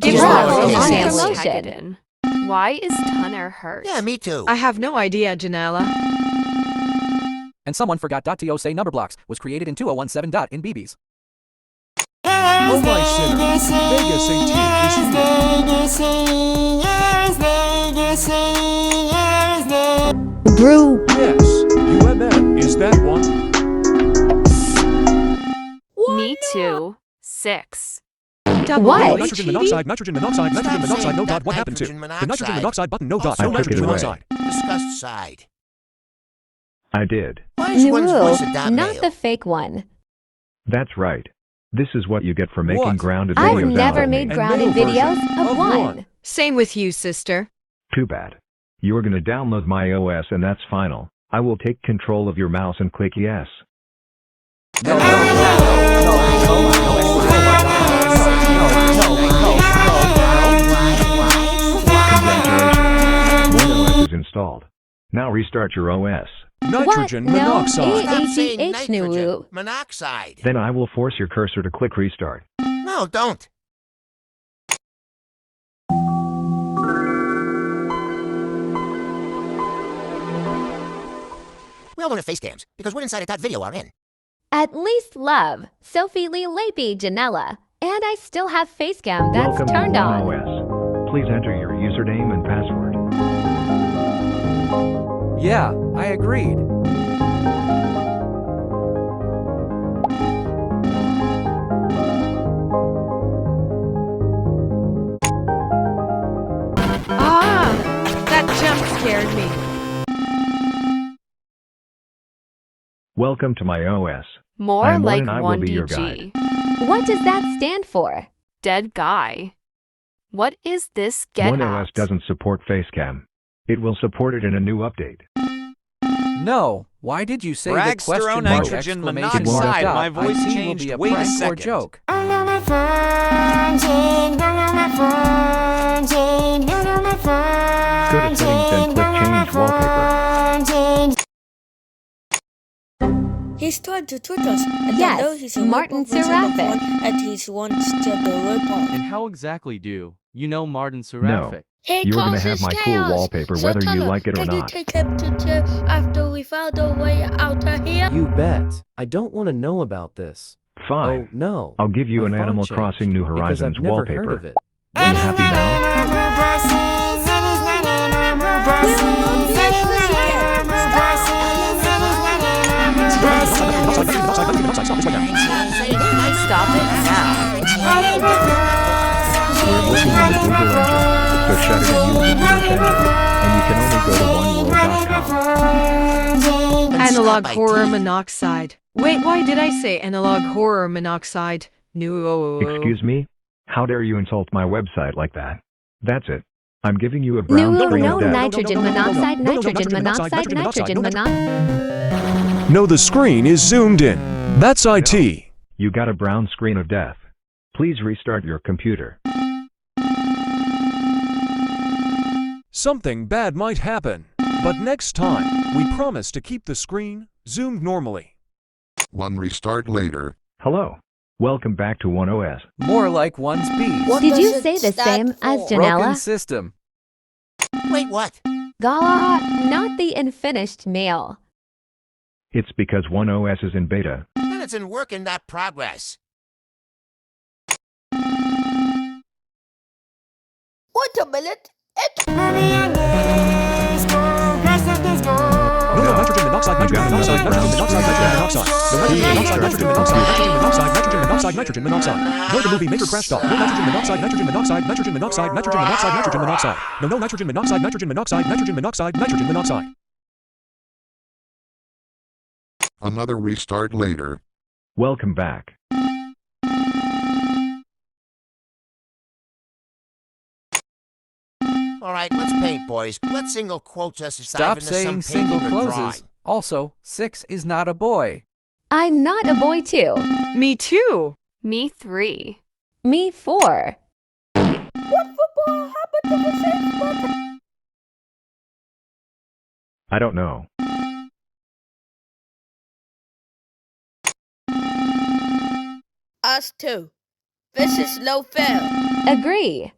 Gives Wow, love on to promotion. Why is Tunner hurt? Yeah, me too. I have no idea, Janella. And someone forgot .to say number blocks was created in 2017. In BBs. Oh my sinner, Vegas 18 is here. Brew. Yes, UMM is that one. Me too. 6. What? Nitrogen monoxide, nitrogen monoxide, nitrogen Stop monoxide, saying no that dot, what happened to? nitrogen The nitrogen monoxide. monoxide button, no dot, I no took nitrogen it away. monoxide. Disgust side. I did. Why is one's voice a dot Not male? the fake one. That's right. This is what you get for making What? grounded I've videos never out of made me. grounded male videos version of of one. one. Same with you, sister. Too bad. You're gonna download my OS and that's final. I will take control of your mouse and click yes. Congratulations. OS is installed. Now restart your OS. Nitrogen What? monoxide. No, Stop saying ATH nitrogen new. monoxide. Then I will force your cursor to click restart. No, don't. We all want to face cams because we're inside a .video RN. At least love, Sophie Lee Lapey Janella. And I still have Facecam that's Welcome turned to on. OS. Please enter your username and password. Yeah, I agreed. Ah, that jump scared me. Welcome to my OS. More I'm like Warren, I will be your guide. 1DG. What does that stand for? Dead guy. What is this get One at? OS doesn't support Facecam. It will support it in a new update. No, why did you say the Bragster question mark nitrogen exclamation monoxide. mark My dot? voice IT will changed. be a Wait a prank or second. joke. Go to settings and click change wallpaper. He's tried to trick us, and Yes, I know he's a Martin robot version of Seraphic. one, and he wants to the robot. And how exactly do you know Martin No. Seraphic? He You're gonna causes have my cool chaos. wallpaper So whether you Tyler, like it or can you not. take him to jail after we found a way out of here? You bet. I don't want to know about this. Fine. Oh, no. I'll give you My an phone Animal changed Crossing New because Horizons I've never wallpaper. heard of it. Are you happy now? Stop it now. We're working on the Google engine, so shut it and use the search engine. And you can only go to oneworld.com. Analog Stop horror IT. monoxide. Wait, why did I say analog horror monoxide? No. Excuse me? How dare you insult my website like that? That's it. I'm giving you a brown No, screen no, of death. nitrogen monoxide, nitrogen monoxide, nitrogen monoxide. No, the screen is zoomed in. That's IT. You got a brown screen of death. Please restart your computer. Something bad might happen. But next time, we promise to keep the screen zoomed normally. One restart later. Hello. Welcome back to One OS. More like one's bees. What Did does you it say the stand same as for? Broken Janella? system. Wait, what? Gah, not the unfinished mail. It's because One OS is in beta. Then it's in work and not progress. Wait a minute. No, nitrogen monoxide, nitrogen monoxide, nitrogen monoxide, nitrogen monoxide. No nitrogen monoxide, nitrogen monoxide, nitrogen monoxide. No, the movie Maker crashed off. No nitrogen monoxide, nitrogen monoxide, nitrogen monoxide, nitrogen monoxide, nitrogen monoxide. No nitrogen monoxide, nitrogen monoxide, nitrogen monoxide, nitrogen monoxide. Another restart later. Welcome back. All right, let's paint, boys. Let's single quotes us as Stop dive into some saying single painting or closes. drawing. Also, 6 is not a boy. I'm not a boy too. Me too. Me 3. Me 4. What football happened to the safe button? I don't know. Us too. This is no fair. Agree.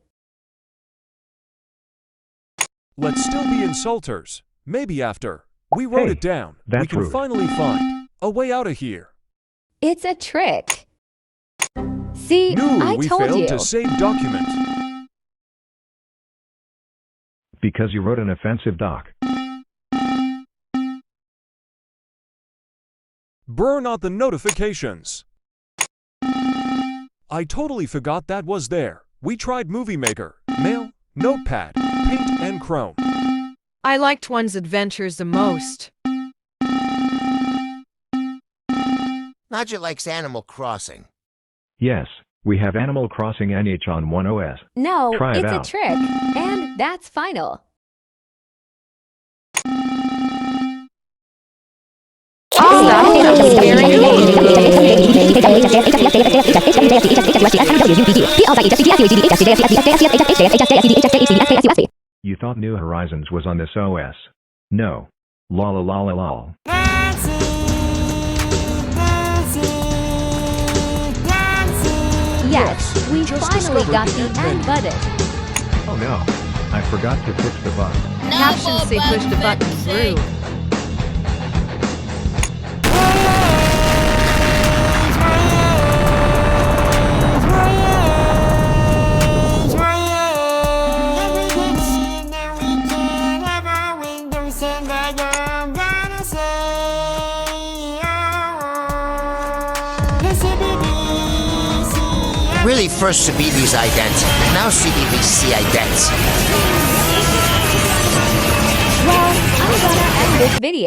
Let's still be insulters. Maybe after we wrote Hey, it down, we that's can rude. finally find a way out of here. It's a trick. See, No, I we told failed you. to save document. Because you wrote an offensive doc. Burn out the notifications. I totally forgot that was there. We tried Movie Maker, Mail, Notepad, Paint, and Chrome. I liked one's adventures the most. Nadja likes Animal Crossing. Yes, we have Animal Crossing NH on One OS. No, Try it it's a out. trick. And that's final. You thought New Horizons was on this OS. No. La la la la la. Yes, we just finally discovered got the the end end button. Oh no. I forgot to fix the bug. Captions say push the button through. Really first CBeebies ident, now CBBC idents. Well, I'm gonna end this video.